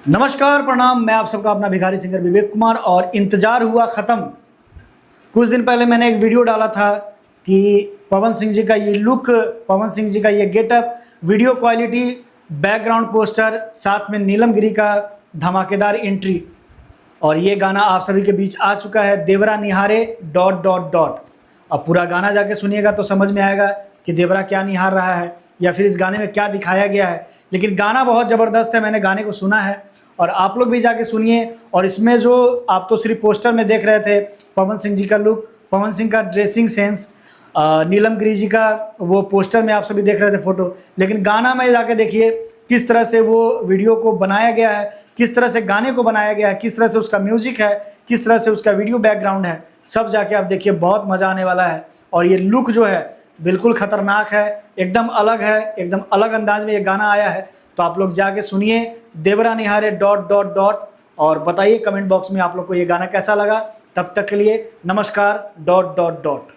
नमस्कार प्रणाम, मैं आप सबका अपना भिखारी सिंगर विवेक कुमार। और इंतज़ार हुआ ख़त्म। कुछ दिन पहले मैंने एक वीडियो डाला था कि पवन सिंह जी का ये लुक, पवन सिंह जी का ये getup, video quality, background poster, साथ में नीलम गिरी का धमाकेदार एंट्री। और ये गाना आप सभी के बीच आ चुका है, देवरा निहारे ... अब पूरा गाना जाके सुनिएगा तो समझ में आएगा कि देवरा क्या निहार रहा है या फिर इस गाने में क्या दिखाया गया है। लेकिन गाना बहुत ज़बरदस्त है, मैंने गाने को सुना है और आप लोग भी जाके सुनिए। और इसमें जो आप तो सिर्फ पोस्टर में देख रहे थे पवन सिंह जी का लुक, पवन सिंह का ड्रेसिंग सेंस, नीलम गिरी जी का वो पोस्टर में आप सभी देख रहे थे फ़ोटो, लेकिन गाना में जाके देखिए किस तरह से वो वीडियो को बनाया गया है, किस तरह से गाने को बनाया गया है, किस तरह से उसका म्यूज़िक है, किस तरह से उसका वीडियो बैकग्राउंड है, सब जाके आप देखिए, बहुत मज़ा आने वाला है। और ये लुक जो है बिल्कुल ख़तरनाक है, एकदम अलग है, एकदम अलग अंदाज में ये गाना आया है। तो आप लोग जाके सुनिए देवरा निहारे ... और बताइए कमेंट बॉक्स में आप लोग को ये गाना कैसा लगा। तब तक के लिए नमस्कार ...